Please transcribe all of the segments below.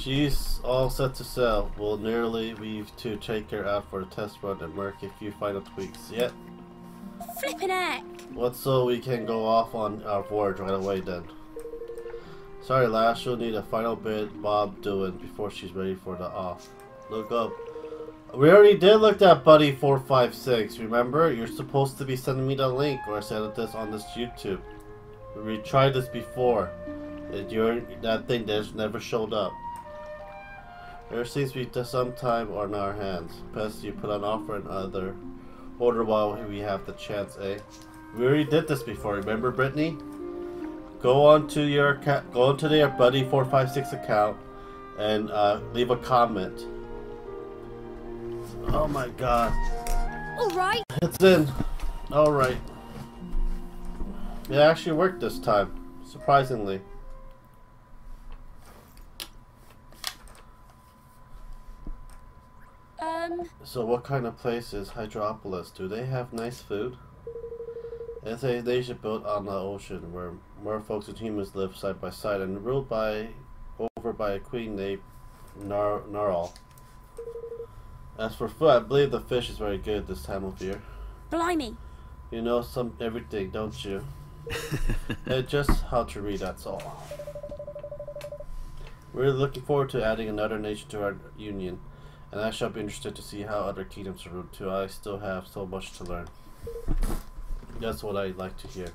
She's all set to sell. We'll nearly leave to take her out for a test run and mark a few final tweaks. Yet. Flippin' heck! What, so we can go off on our voyage right away then? Sorry lass, she'll need a final bit Bob doing before she's ready for the off. Look up. We already did look at Buddy 456, remember? You're supposed to be sending me the link or send this on this YouTube. We tried this before. That thing just never showed up. There seems to be some time on our hands. Best you put an offer and other order while we have the chance, eh? We already did this before, remember Brittany? Go onto your Buddy 456 account and leave a comment. Oh my god. Alright. It's in. Alright. It actually worked this time. Surprisingly. So what kind of place is Hydropolis? Do they have nice food? It's a nation built on the ocean where more folks and humans live side by side and ruled over by a queen named Narl. As for food, I believe the fish is very good this time of year. Blimey. You know everything, don't you? Just how to read, that's all. We're looking forward to adding another nation to our union, and I shall be interested to see how other kingdoms are ruled too. I still have so much to learn. That's what I'd like to hear.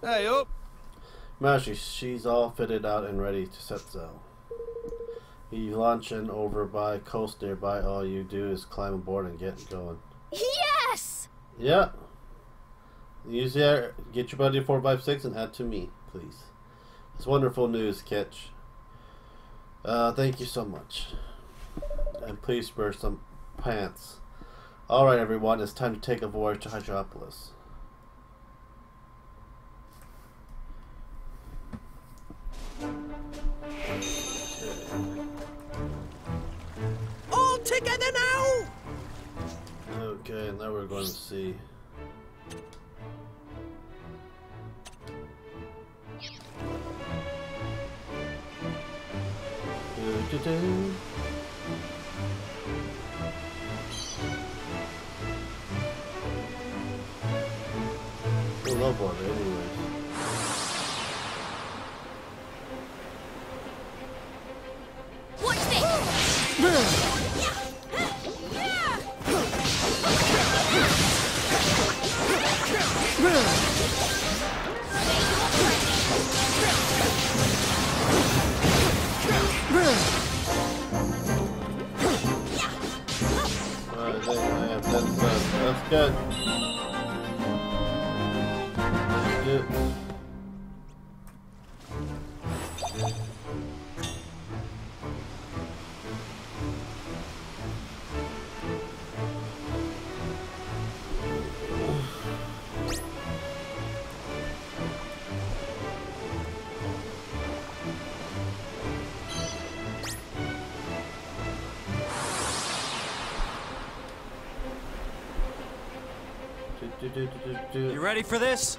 Hey up! Imagine she's all fitted out and ready to set sail. You launch in over by coast nearby. All you do is climb aboard and get going. Yes! Yeah. Use there. Get your Buddy 456 and add to me, please. It's wonderful news, Kitch. Thank you so much. And please wear some pants. Alright everyone, it's time to take a voyage to Hydropolis. All together now! Okay, now we're going to see. Do-do-do. I love water anyways. Watch this! That's good. Good. You ready for this?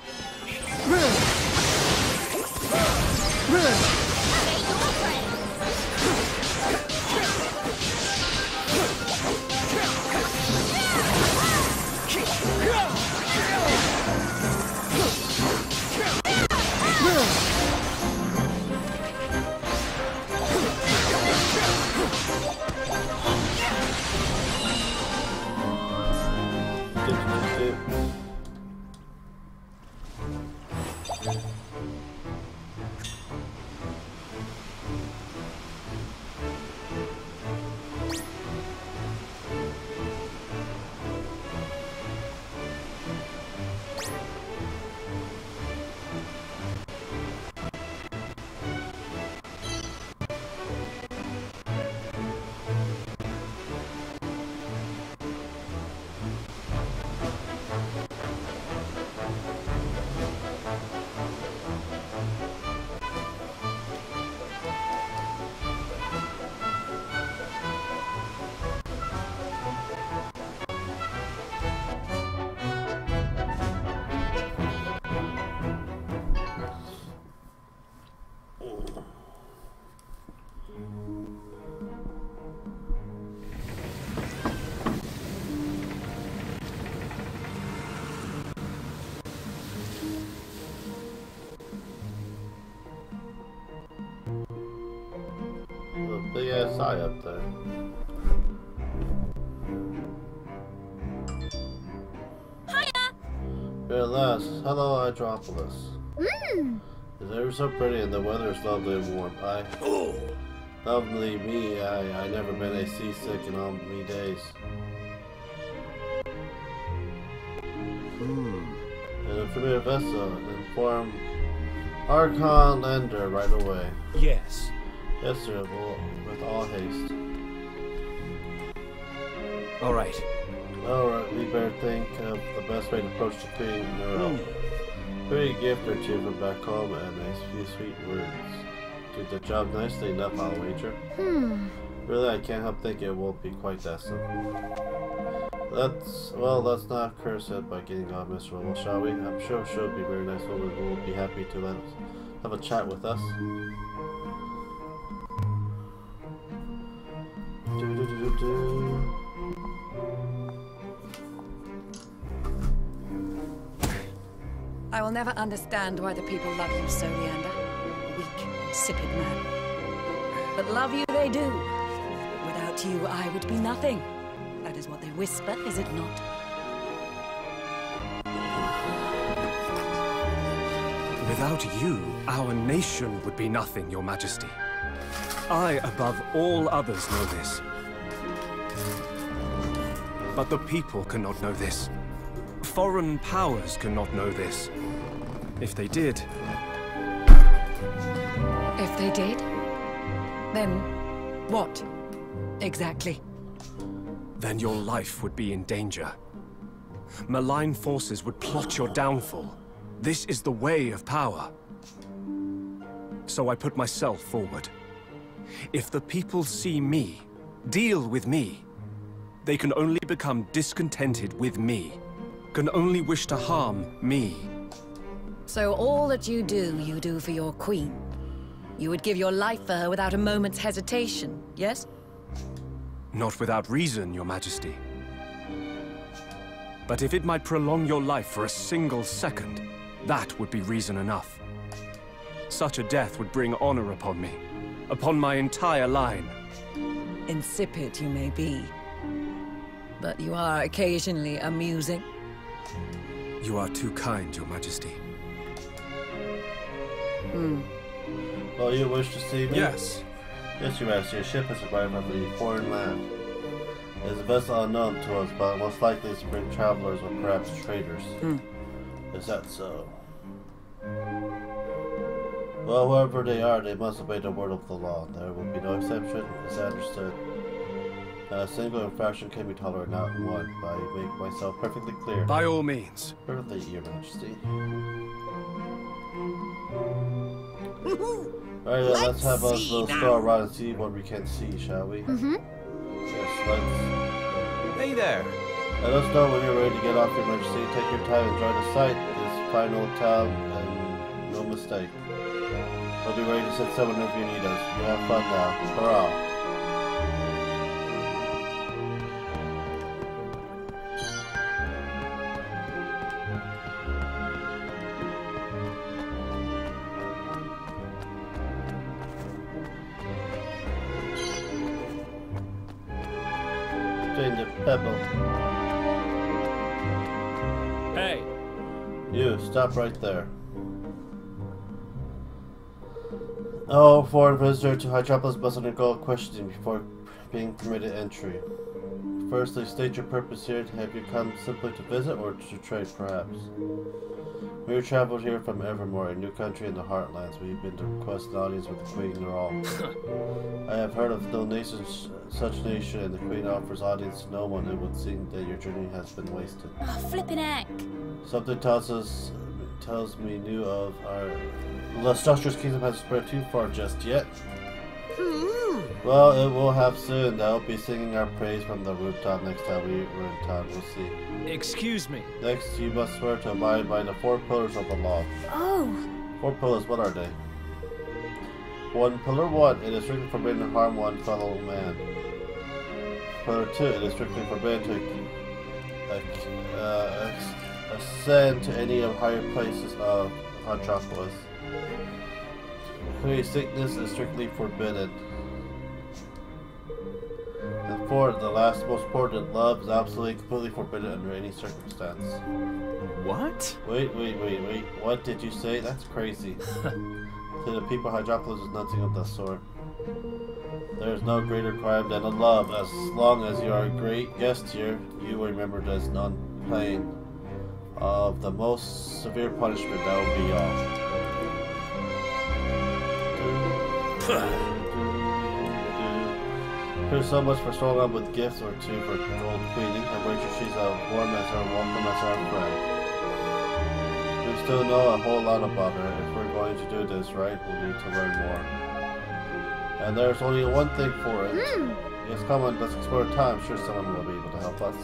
A big ass eye up there. Hiya! Here at last. Hello, Hydropolis. It's ever so pretty and the weather is lovely and warm. Lovely me, I never been a seasick in all me days. And a familiar vessel, inform Archon Lender right away. Yes. Yes, sir, well, with all haste. All right. Alright, we better think of the best way to approach the Queen. Pretty gift or two from back home and a few sweet words. Do the job nicely enough, I'll wager. Really, I can't help thinking it won't be quite that simple. Let's not curse it by getting all miserable, shall we? I'm sure she'll be a very nice woman who will be happy to let us have a chat with us. I will never understand why the people love you so, Leander. A weak, insipid man. But love you they do. Without you, I would be nothing. That is what they whisper, is it not? Without you, our nation would be nothing, Your Majesty. I, above all others, know this. But the people cannot know this. Foreign powers cannot know this. If they did... If they did? Then what, exactly? Then your life would be in danger. Malign forces would plot your downfall. This is the way of power. So I put myself forward. If the people see me, deal with me, they can only become discontented with me, can only wish to harm me. So all that you do for your queen. You would give your life for her without a moment's hesitation, yes? Not without reason, Your Majesty. But if it might prolong your life for a single second, that would be reason enough. Such a death would bring honor upon me, upon my entire line. Insipid you may be, but you are occasionally amusing. You are too kind, Your Majesty. Oh, you wish to see me? Yes. Yes, Your Majesty. A ship has arrived from the foreign land. It is a vessel unknown to us, but most likely to bring travelers or perhaps traders. Is that so? Well, whoever they are, they must obey the word of the law. There will be no exception. Is that understood? Not a single infraction can be tolerated, not one. But I make myself perfectly clear. By all means. Perfectly, Your Majesty. Alright, let's have us little stroll around and see what we can see, shall we? Yes, let's. Hey there. Let us know when you're ready to get off, Your Majesty. Take your time, enjoy the sight. This fine old town, and no mistake. We'll be ready to set sail whenever you need us. You have fun now. Hurrah! The pebble. Hey. You, stop right there. Oh, foreign visitor to Hydropolis must undergo questioning before being permitted entry. Firstly, state your purpose here. Have you come simply to visit or to trade, perhaps? We have traveled here from Evermore, a new country in the Heartlands. We've been to request an audience with the Queen and all. I have heard of no nation, such nation, and the Queen offers audience to no one. It would seem that your journey has been wasted. Oh, flippin' heck. Something tells me new of our illustrious kingdom hasn't spread too far just yet. Well, it will have soon. They'll be singing our praise from the rooftop next time we're in town. We'll see. Excuse me. Next, you must swear to abide by the 4 pillars of the law. Oh. 4 pillars, what are they? 1. Pillar 1, it is strictly forbidden to harm one fellow man. Pillar 2, it is strictly forbidden to ascend to any of higher places of Hydropolis. Okay, sickness is strictly forbidden. And 4, the last most important, love is absolutely completely forbidden under any circumstance. What? Wait. What did you say? That's crazy. To the people, Hydropolis is nothing of the sort. There is no greater crime than a love. As long as you are a great guest here, you will remember there's none pain of the most severe punishment. That will be all. Here's so much for strolling on with gifts or 2 for Gold Queenie. I wager she's as warm as her welcome as our friend. We still know a whole lot about her. If we're going to do this right, we'll need to learn more. And there's only one thing for it. Yes, come on, let's explore time. I'm sure someone will be able to help us.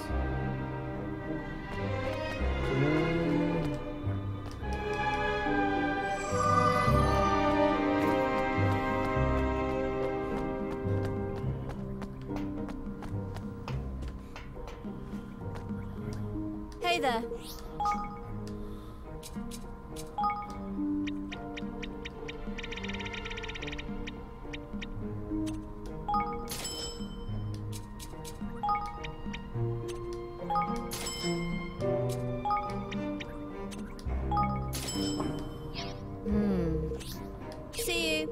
Hey there. See you.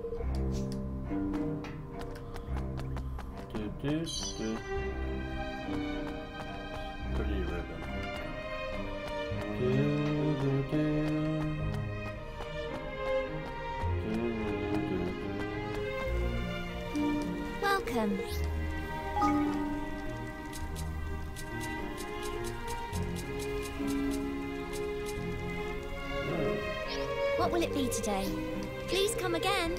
Pretty ribbon. Welcome. What will it be today? Please come again.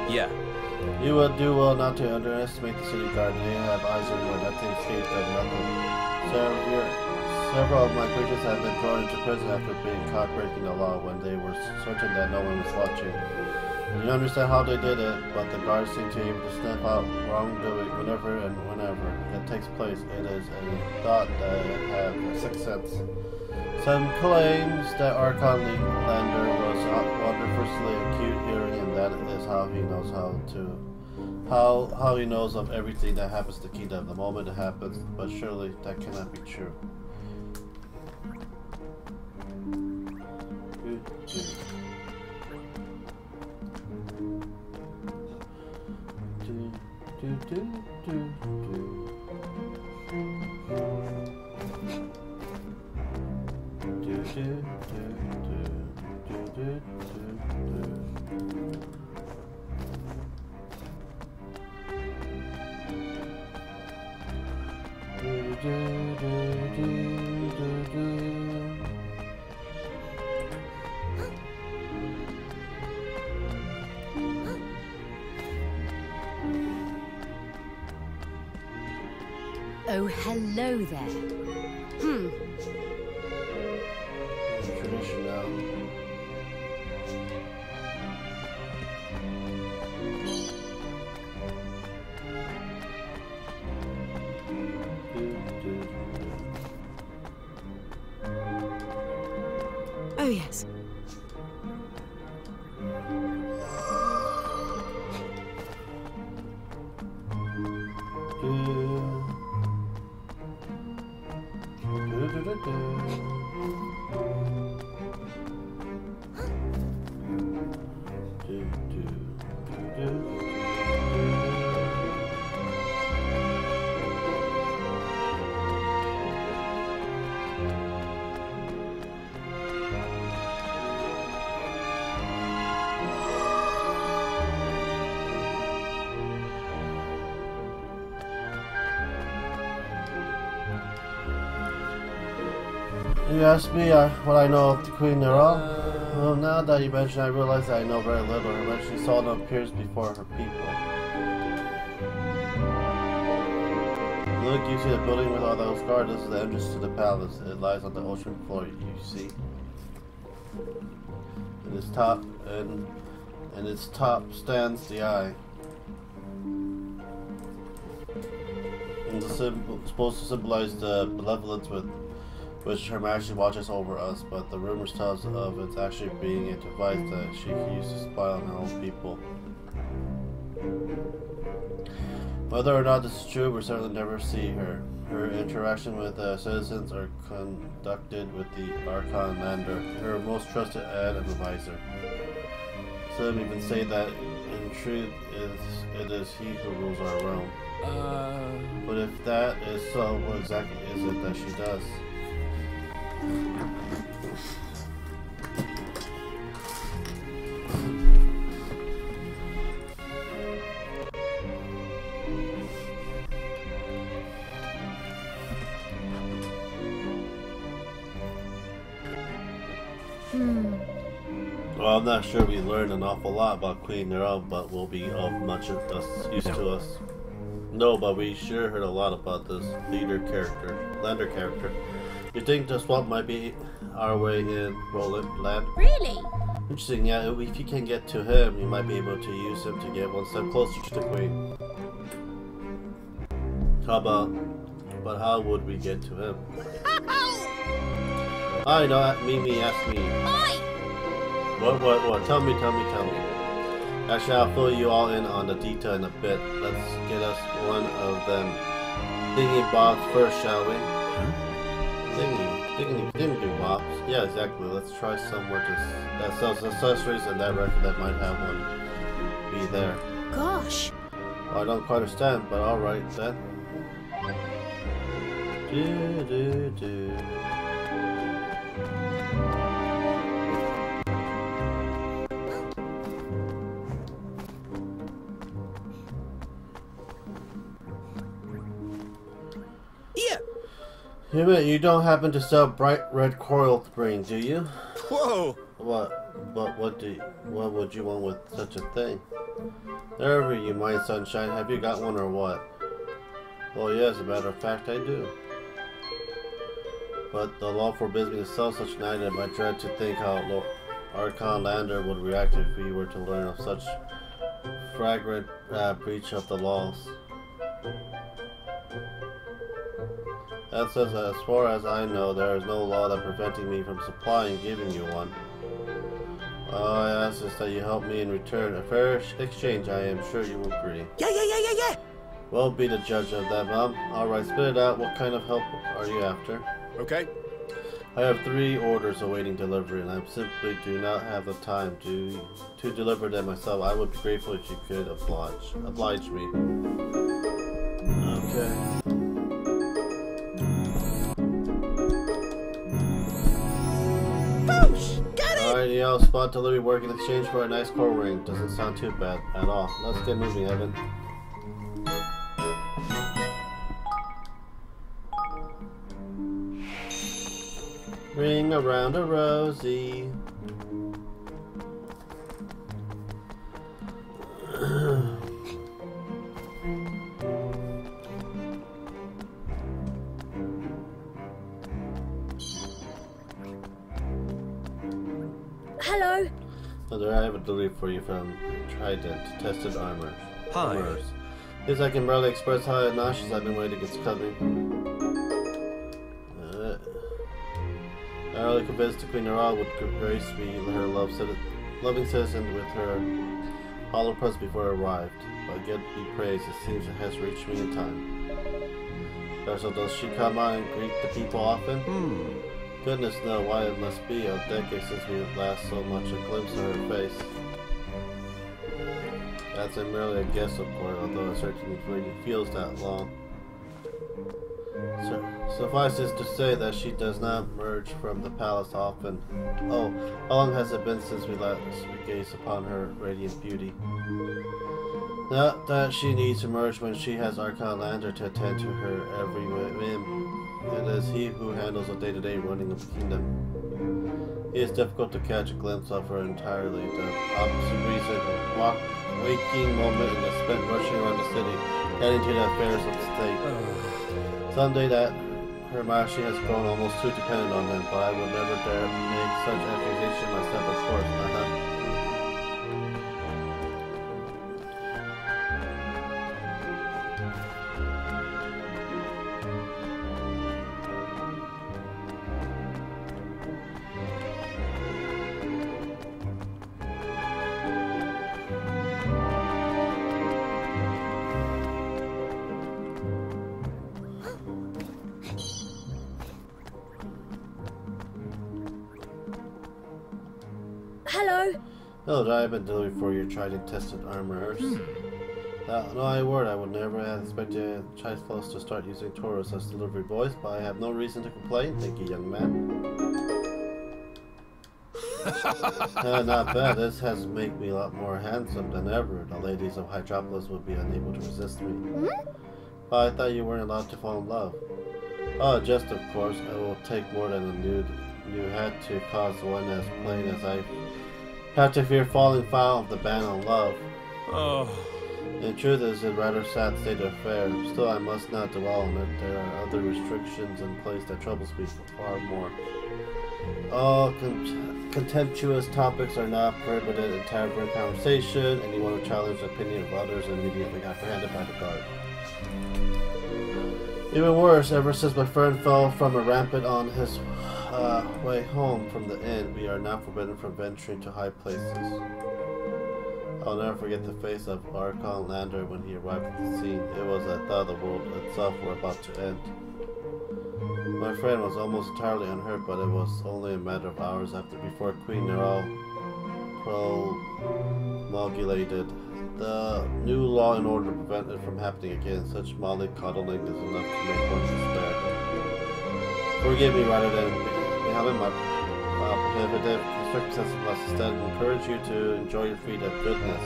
Yeah. You would do well not to underestimate the city guard. They have eyes everywhere. Nothing escapes them. Nothing. Several of my creatures have been thrown into prison after being caught breaking the law when they were certain that no one was watching. You understand how they did it, but the guards seem to be able to stamp out wrongdoing whenever and whenever it takes place. It is a thought that I have a sixth sense. Some claims that Archon Lander was wonderfully acute hearing, and that is how he knows how he knows of everything that happens to Kingdom the moment it happens. But surely that cannot be true. Oh, hello there. Tradition now. Oh, yes. You asked me what I know of the Queen Nera? Well, now that you mention, I realize that I know very little. Her eventually seldom appears before her people. Look, you see the building with all those guards. This is the entrance to the palace. It lies on the ocean floor, you see. In its top, and its top stands the eye. And the symbol supposed to symbolize the benevolence with which Her Majesty watches over us, but the rumors tell us of it actually being a device that she can use to spy on her own people. Whether or not this is true, we certainly never see her. Her interaction with citizens are conducted with the Archon Lander, her most trusted and advisor. Some even say that in truth it is he who rules our realm. But if that is so, what exactly is it that she does? Well, I'm not sure we learned an awful lot about Queen Nera, but will be of much use to us. No, but we sure heard a lot about this Lander character. You think the swamp might be our way in, Roland, lad? Really? Interesting, yeah. If you can get to him, you might be able to use him to get one step closer to the Queen. But how would we get to him? I know, Mimi asked me. Oi! What? Tell me. Actually, I'll fill you all in on the detail in a bit. Let's get us one of them thingy bobs first, shall we? Thingy bobs. Yeah, exactly. Let's try somewhere that sells accessories and that record that might have one be there. Gosh. Well, I don't quite understand, but alright then. You don't happen to sell bright red coil ring, do you? Whoa! What would you want with such a thing? Never you mind, sunshine. Have you got one or what? Well, yeah, as a matter of fact, I do. But the law forbids me to sell such an item. I dread to think how Archon Lander would react if we were to learn of such flagrant breach of the laws. That says that as far as I know, there is no law that preventing me from supplying and giving you one. All I ask is that you help me in return. A fair exchange, I am sure you will agree. Yeah. Well, be the judge of that, Mom. Alright, spit it out. What kind of help are you after? Okay. I have 3 orders awaiting delivery, and I simply do not have the time to deliver them myself. I would be grateful if you could oblige me. Okay. Alright, spot delivery work in exchange for a nice core ring. Doesn't sound too bad at all. Let's get moving, Evan. Ring around a rosy. Hello. Mother, I have a delivery for you from Trident, tested armor. Hi. Armors. Yes, I can barely express how nauseous I've been waiting it's coming. I really convinced the Queen Nera would grace me her loving citizen with her hollow presence before it arrived. But God be praised, it seems it has reached me in time. So does she come out and greet the people often? Goodness knows why it must be a decade since we last so much a glimpse of her face. That's merely a guess, of course, although it certainly feels that long. Suffice it to say that she does not emerge from the palace often. Oh, how long has it been since we last gazed upon her radiant beauty? Not that she needs to emerge when she has Archon Lander to attend to her every whim. It is he who handles the day-to-day running of the kingdom. It is difficult to catch a glimpse of her entirely. The opposite reason, waking moment in the spent rushing around the city, heading to the affairs of the state. Someday that her majesty has grown almost too dependent on him, but I would never dare make such accusation myself, of course. Hello. Hello, I've been delivered for your tried and tested armors. No, I would never have expected Chai Flows to start using Toros as delivery boys, but I have no reason to complain. Thank you, young man. Not bad. This has made me a lot more handsome than ever. The ladies of Hydropolis would be unable to resist me. But I thought you weren't allowed to fall in love. Oh, just of course. It will take more than a new head to cause one as plain as I have to fear falling foul of the ban on love. Oh. In truth, it is a rather sad state of affairs. Still, I must not dwell on it. There are other restrictions in place that troubles me far more. All contemptuous topics are not prohibited in tavern conversation. Anyone who challenges the opinion of others is immediately apprehended by the guard. Even worse, ever since my friend fell from a rampant on his way home from the inn, we are now forbidden from venturing to high places. I'll never forget the face of Archon Lander when he arrived at the scene. It was as though the world itself were about to end. My friend was almost entirely unhurt, but it was only a matter of hours before Queen Nero promulgated the new law in order to prevent it from happening again. Such mollycoddling is enough to make one despair. Forgive me rather than having my prohibitive circumstances must instead encourage you to enjoy your feat of goodness,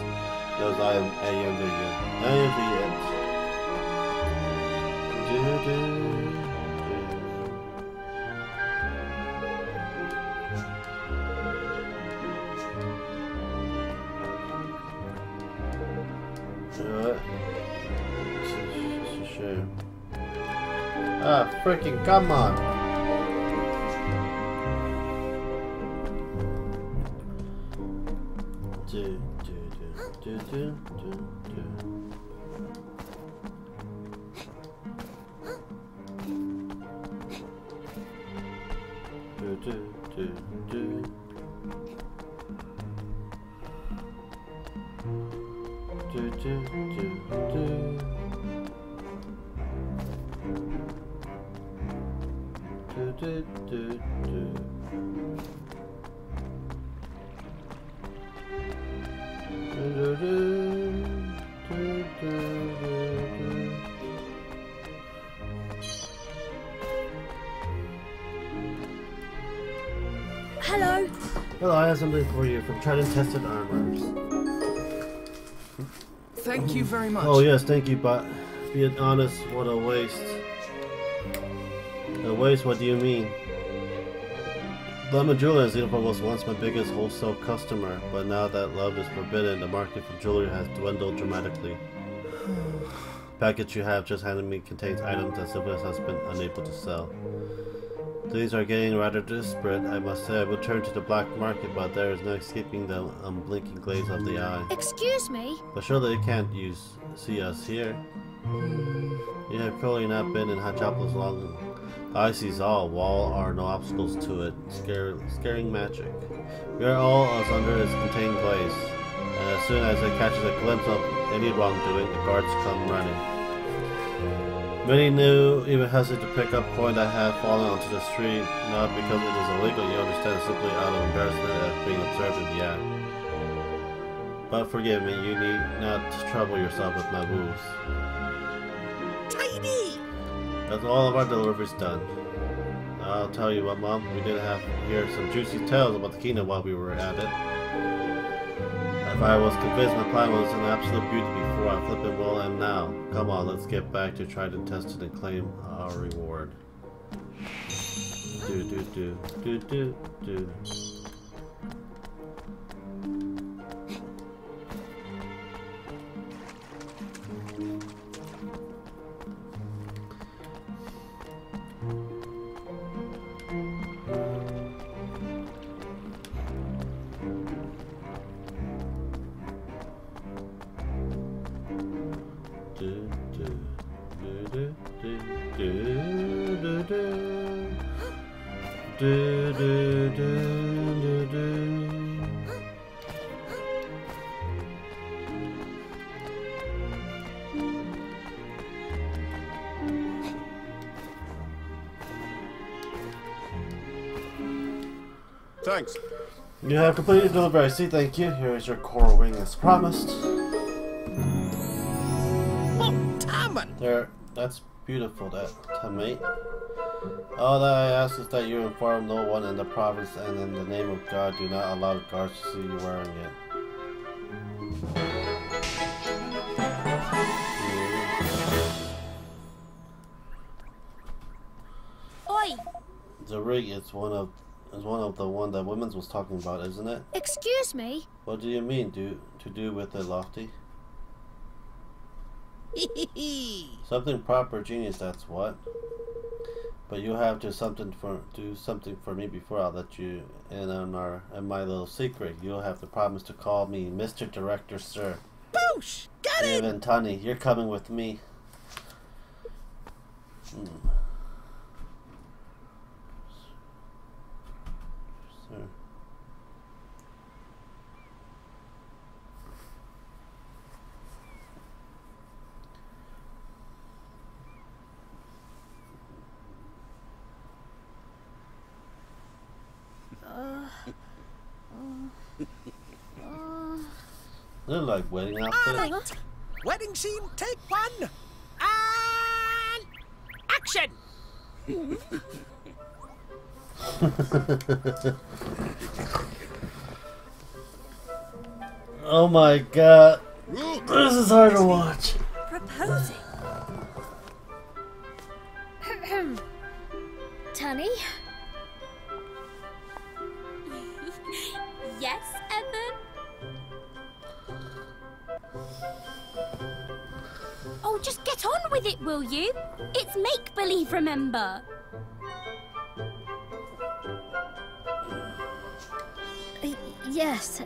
because I envy it. It's a shame. Ah, freaking come on! Hello. Hello, I have something for you from tried and tested armors. Thank you very much. Oh yes, thank you, but being honest, what a waste. A waste? What do you mean? Lemon Jewelry in Singapore was once my biggest wholesale customer, but now that love is forbidden, the market for jewelry has dwindled dramatically. The package you have just handed me contains items that Sylvanus has been unable to sell. Things are getting rather desperate. I must say I will turn to the black market, but there is no escaping the unblinking glaze of the eye. Excuse me? But surely you can't see us here. You have clearly not been in Hydropolis long. The eye sees all. Wall are no obstacles to it. Scaring magic. We are all as under its contained glaze, and as soon as it catches a glimpse of any wrongdoing, the guards come running. Many knew, even hesitate to pick up coin that had fallen onto the street, not because it is illegal, you understand, simply out of embarrassment at being observed in the act. But forgive me, you need not trouble yourself with my woes. Tiny! That's all of our deliveries done. I'll tell you what, Mom, we did have to hear some juicy tales about the kingdom while we were at it. If I was convinced my plan was an absolute beauty before, I flippin' well am now. Come on, let's get back to tried and tested and claim our reward. do do do do. Thanks. You have completed delivery. I see. Thank you. Here is your coral ring as promised. Oh, Taman! There. That's beautiful, that Tamate. All that I ask is that you inform no one in the province, and in the name of God, do not allow guards to see you wearing it. Oi! The ring is one of the one that Women's was talking about, isn't it? Excuse me? What do you mean, to do with it, Lofty? Something proper, genius. That's what. But you have to do something for me before I'll let you in on my little secret. You'll have to promise to call me Mr. Director, sir. Boosh! Get it! And Tani, you're coming with me. Sir. They're like wedding outfit. Alright. Wedding scene, take one. And action! Oh my god. This is hard to watch. Proposing. Tunny? Yes, Evan? Oh, just get on with it, will you? It's make-believe, remember? Yes,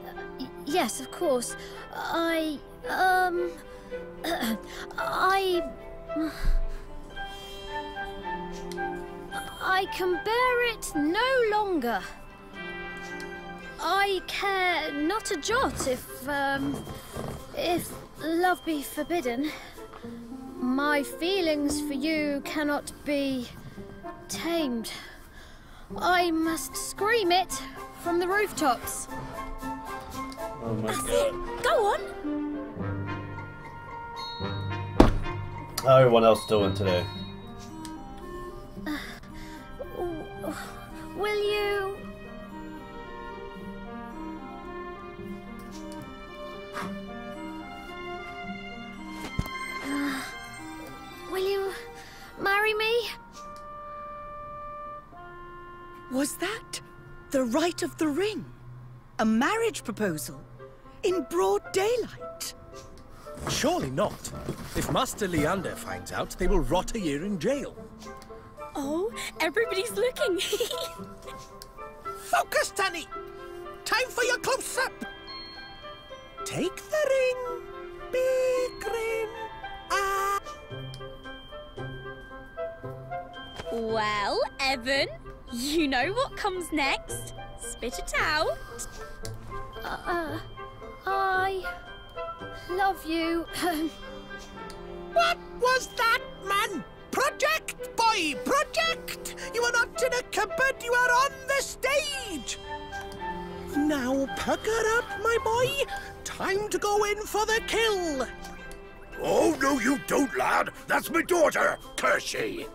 yes, of course. I can bear it no longer. I care not a jot if love be forbidden. My feelings for you cannot be tamed. I must scream it from the rooftops. Oh my That's god. it. Go on. How everyone else doing today? Will you? Will you marry me? Was that the rite of the ring? A marriage proposal? In broad daylight? Surely not. If Master Leander finds out, they will rot a year in jail. Oh, everybody's looking. Focus, Tanny! Time for your close-up! Take the ring, big ring, ah! Well, Evan, you know what comes next. Spit it out. I love you. What was that, man? Project, boy, project! You are not in a cupboard, you are on the stage! Now pucker up, my boy. Time to go in for the kill. Oh, no you don't, lad. That's my daughter, Kershey.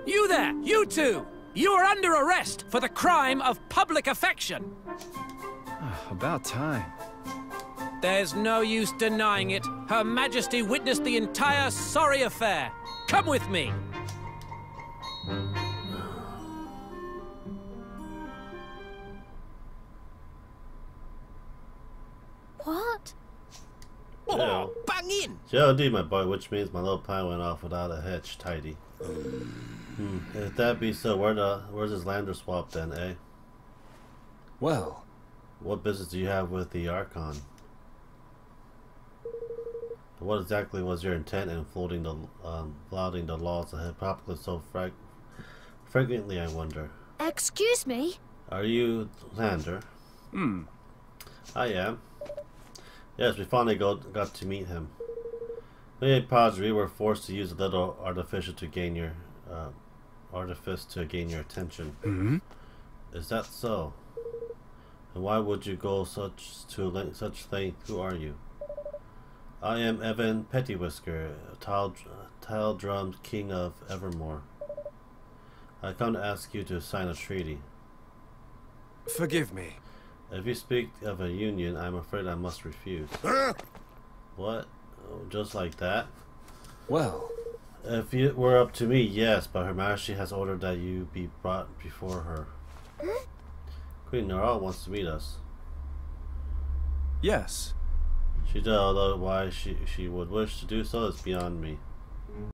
You there, you two! You are under arrest for the crime of public affection. About time. There's no use denying it. Her Majesty witnessed the entire sorry affair. Come with me. What? Oh, bang in! Yeah, indeed, my boy, which means my little plan went off without a hitch, tidy. If that be so, where's this lander swap then, eh? Well, what business do you have with the Archon? What exactly was your intent in flouting the laws of Hippocrates so frequently, I wonder? Excuse me? Are you Lander? I am. Yes, we finally got to meet him. We were forced to use a little artifice to gain your attention. Is that so? And why would you go such length? Who are you? I am Evan Pettywhisker, Tile Drum's King of Evermore. I come to ask you to sign a treaty. Forgive me. If you speak of a union, I'm afraid I must refuse. What? Oh, just like that? Well, if it were up to me, yes, but Her Majesty has ordered that you be brought before her. Queen Nara wants to meet us. Yes. She does, although why she would wish to do so is beyond me.